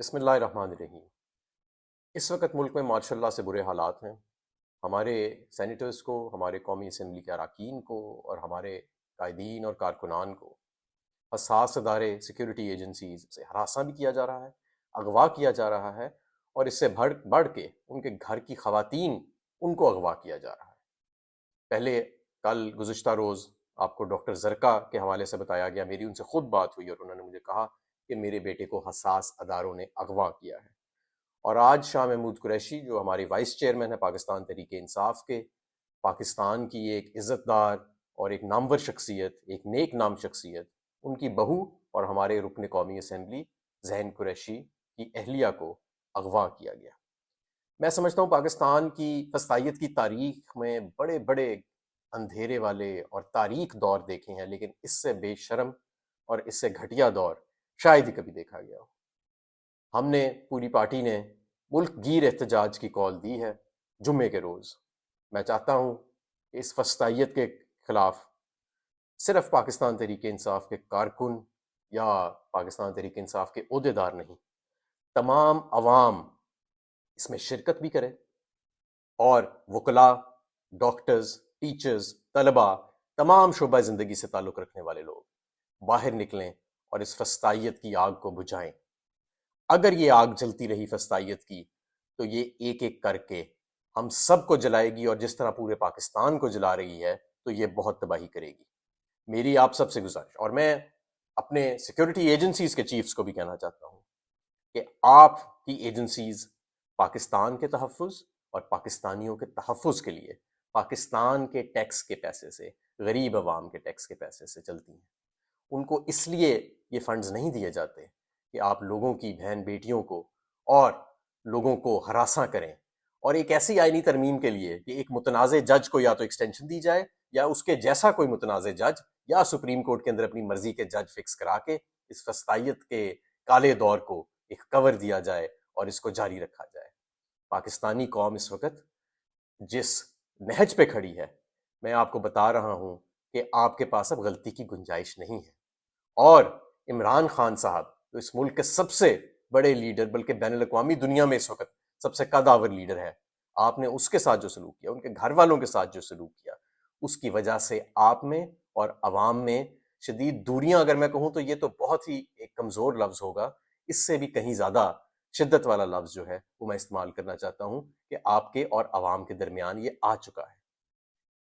بسم اللہ الرحمن الرحیم۔ اس وقت ملک میں ماشاء اللہ سے برے حالات ہیں۔ ہمارے سینیٹرز کو، ہمارے قومی اسمبلی کے اراکین کو اور ہمارے قائدین اور کارکنان کو حساس ادارے سیکیورٹی ایجنسیز سے ہراساں بھی کیا جا رہا ہے، اغوا کیا جا رہا ہے، اور اس سے بڑھ کے ان کے گھر کی خواتین ان کو اغوا کیا جا رہا ہے۔ پہلے کل گزشتہ روز آپ کو ڈاکٹر زرکا کے حوالے سے بتایا گیا، میری ان سے خود بات ہوئی اور انہوں نے مجھے کہا کہ میرے بیٹے کو حساس اداروں نے اغوا کیا ہے۔ اور آج شاہ محمود قریشی جو ہماری وائس چیئرمین ہے پاکستان تحریک انصاف کے، پاکستان کی ایک عزت دار اور ایک نامور شخصیت، ایک نیک نام شخصیت، ان کی بہو اور ہمارے رکن قومی اسمبلی ذہین قریشی کی اہلیہ کو اغوا کیا گیا۔ میں سمجھتا ہوں پاکستان کی فسطائیت کی تاریخ میں بڑے بڑے اندھیرے والے اور تاریک دور دیکھے ہیں، لیکن اس سے بے شرم اور اس سے گھٹیا دور شاید ہی کبھی دیکھا گیا ہو۔ ہم نے، پوری پارٹی نے، ملک گیر احتجاج کی کال دی ہے جمعے کے روز۔ میں چاہتا ہوں کہ اس فسطائیت کے خلاف صرف پاکستان تحریک انصاف کے کارکن یا پاکستان تحریک انصاف کے عہدیدار نہیں، تمام عوام اس میں شرکت بھی کرے، اور وکلاء، ڈاکٹرز، ٹیچرز، طلباء، تمام شعبہ زندگی سے تعلق رکھنے والے لوگ باہر نکلیں اور اس فسطائیت کی آگ کو بجھائیں۔ اگر یہ آگ جلتی رہی فسطائیت کی تو یہ ایک ایک کر کے ہم سب کو جلائے گی، اور جس طرح پورے پاکستان کو جلا رہی ہے تو یہ بہت تباہی کرے گی۔ میری آپ سب سے گزارش، اور میں اپنے سیکیورٹی ایجنسیز کے چیفز کو بھی کہنا چاہتا ہوں کہ آپ کی ایجنسیز پاکستان کے تحفظ اور پاکستانیوں کے تحفظ کے لیے پاکستان کے ٹیکس کے پیسے سے، غریب عوام کے ٹیکس کے پیسے سے چلتی ہیں۔ ان کو اس لیے یہ فنڈز نہیں دیے جاتے کہ آپ لوگوں کی بہن بیٹیوں کو اور لوگوں کو ہراساں کریں، اور ایک ایسی آئینی ترمیم کے لیے کہ ایک متنازع جج کو یا تو ایکسٹینشن دی جائے، یا اس کے جیسا کوئی متنازع جج یا سپریم کورٹ کے اندر اپنی مرضی کے جج فکس کرا کے اس فسطائیت کے کالے دور کو ایک کور دیا جائے اور اس کو جاری رکھا جائے۔ پاکستانی قوم اس وقت جس نہج پہ کھڑی ہے، میں آپ کو بتا رہا ہوں کہ آپ کے پاس اب غلطی کی گنجائش نہیں ہے۔ اور عمران خان صاحب جو اس ملک کے سب سے بڑے لیڈر، بلکہ بین الاقوامی دنیا میں اس وقت سب سے قدآور لیڈر ہے، آپ نے اس کے ساتھ جو سلوک کیا، ان کے گھر والوں کے ساتھ جو سلوک کیا، اس کی وجہ سے آپ میں اور عوام میں شدید دوریاں، اگر میں کہوں تو یہ تو بہت ہی ایک کمزور لفظ ہوگا، اس سے بھی کہیں زیادہ شدت والا لفظ جو ہے وہ میں استعمال کرنا چاہتا ہوں کہ آپ کے اور عوام کے درمیان یہ آ چکا ہے۔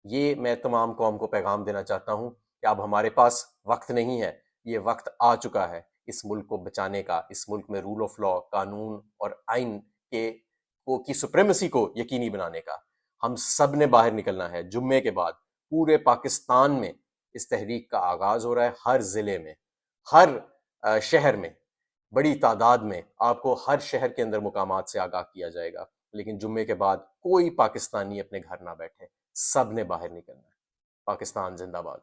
یہ میں تمام قوم کو پیغام دینا چاہتا ہوں کہ اب ہمارے پاس وقت نہیں ہے، یہ وقت آ چکا ہے اس ملک کو بچانے کا، اس ملک میں رول آف لا، قانون اور آئین کی سپریمیسی کو یقینی بنانے کا۔ ہم سب نے باہر نکلنا ہے۔ جمعے کے بعد پورے پاکستان میں اس تحریک کا آغاز ہو رہا ہے، ہر ضلع میں، ہر شہر میں، بڑی تعداد میں آپ کو ہر شہر کے اندر مقامات سے آگاہ کیا جائے گا، لیکن جمعے کے بعد کوئی پاکستانی اپنے گھر نہ بیٹھے، سب نے باہر نکلنا ہے۔ پاکستان زندہ باد۔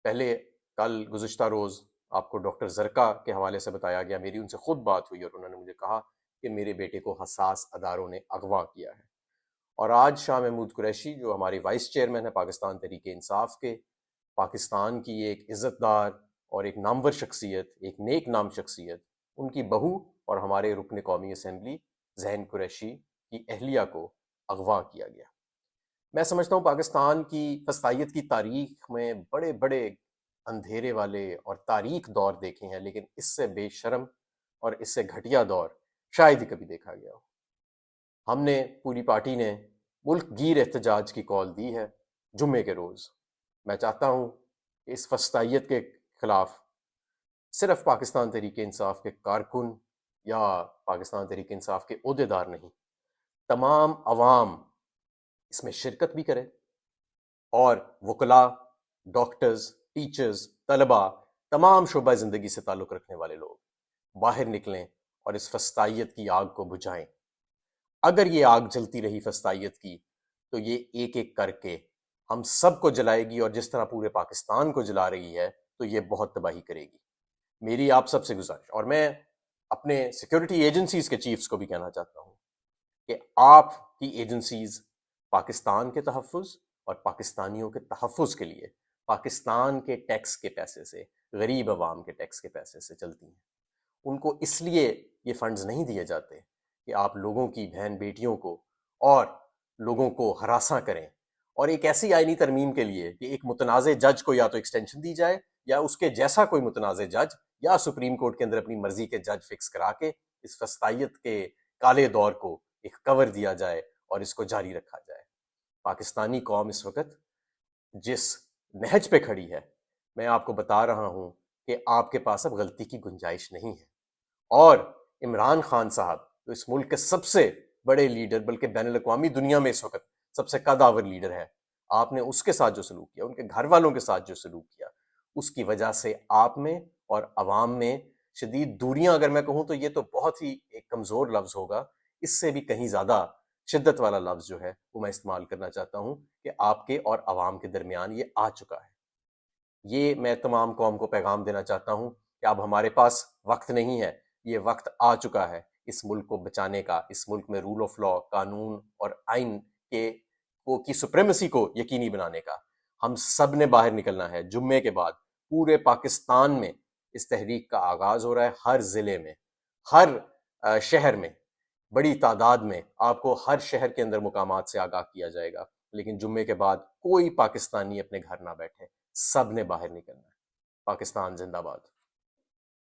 پہلے کل گزشتہ روز آپ کو ڈاکٹر زرکا کے حوالے سے بتایا گیا، میری ان سے خود بات ہوئی اور انہوں نے مجھے کہا کہ میرے بیٹے کو حساس اداروں نے اغوا کیا ہے۔ اور آج شاہ محمود قریشی جو ہماری وائس چیئرمین ہے پاکستان تحریک انصاف کے، پاکستان کی ایک عزت دار اور ایک نامور شخصیت، ایک نیک نام شخصیت، ان کی بہو اور ہمارے رکن قومی اسمبلی ذہین قریشی کی اہلیہ کو اغوا کیا گیا۔ میں سمجھتا ہوں پاکستان کی فسطائیت کی تاریخ میں بڑے بڑے اندھیرے والے اور تاریک دور دیکھے ہیں، لیکن اس سے بے شرم اور اس سے گھٹیا دور شاید ہی کبھی دیکھا گیا ہو۔ ہم نے، پوری پارٹی نے، ملک گیر احتجاج کی کال دی ہے جمعے کے روز۔ میں چاہتا ہوں کہ اس فسطائیت کے خلاف صرف پاکستان تحریک انصاف کے کارکن یا پاکستان تحریک انصاف کے عہدیدار نہیں، تمام عوام اس میں شرکت بھی کرے، اور وکلاء، ڈاکٹرز، ٹیچرز، طلباء، تمام شعبہ زندگی سے تعلق رکھنے والے لوگ باہر نکلیں اور اس فسطائیت کی آگ کو بجھائیں۔ اگر یہ آگ جلتی رہی فسطائیت کی تو یہ ایک ایک کر کے ہم سب کو جلائے گی، اور جس طرح پورے پاکستان کو جلا رہی ہے تو یہ بہت تباہی کرے گی۔ میری آپ سب سے گزارش، اور میں اپنے سیکیورٹی ایجنسیز کے چیفز کو بھی کہنا چاہتا ہوں کہ آپ کی ایجنسیز پاکستان کے تحفظ اور پاکستانیوں کے تحفظ کے لیے پاکستان کے ٹیکس کے پیسے سے، غریب عوام کے ٹیکس کے پیسے سے چلتی ہیں۔ ان کو اس لیے یہ فنڈز نہیں دیے جاتے کہ آپ لوگوں کی بہن بیٹیوں کو اور لوگوں کو ہراساں کریں، اور ایک ایسی آئینی ترمیم کے لیے کہ ایک متنازع جج کو یا تو ایکسٹینشن دی جائے، یا اس کے جیسا کوئی متنازع جج، یا سپریم کورٹ کے اندر اپنی مرضی کے جج فکس کرا کے اس فسطائیت کے کالے دور کو ایک کور دیا جائے اور اس کو جاری رکھا جائے۔ پاکستانی قوم اس وقت جس نہج پہ کھڑی ہے، میں آپ کو بتا رہا ہوں کہ آپ کے پاس اب غلطی کی گنجائش نہیں ہے، اور عمران خان صاحب جو اس ملک کے سب سے بڑے لیڈر، بلکہ بین الاقوامی دنیا میں اس وقت سب سے قدآور لیڈر ہے، آپ نے اس کے ساتھ جو سلوک کیا، ان کے گھر والوں کے ساتھ جو سلوک کیا، اس کی وجہ سے آپ میں اور عوام میں شدید دوریاں، اگر میں کہوں تو یہ تو بہت ہی ایک کمزور لفظ ہوگا، اس سے بھی کہیں زیادہ شدت والا لفظ جو ہے وہ میں استعمال کرنا چاہتا ہوں کہ آپ کے اور عوام کے درمیان یہ آ چکا ہے۔ یہ میں تمام قوم کو پیغام دینا چاہتا ہوں کہ اب ہمارے پاس وقت نہیں ہے، یہ وقت آ چکا ہے اس ملک کو بچانے کا، اس ملک میں رول آف لا، قانون اور آئین کی سپریمیسی کو یقینی بنانے کا۔ ہم سب نے باہر نکلنا ہے۔ جمعے کے بعد پورے پاکستان میں اس تحریک کا آغاز ہو رہا ہے، ہر ضلع میں، ہر شہر میں، بڑی تعداد میں آپ کو ہر شہر کے اندر مقامات سے آگاہ کیا جائے گا، لیکن جمعے کے بعد کوئی پاکستانی اپنے گھر نہ بیٹھے، سب نے باہر نکلنا ہے۔ پاکستان زندہ باد۔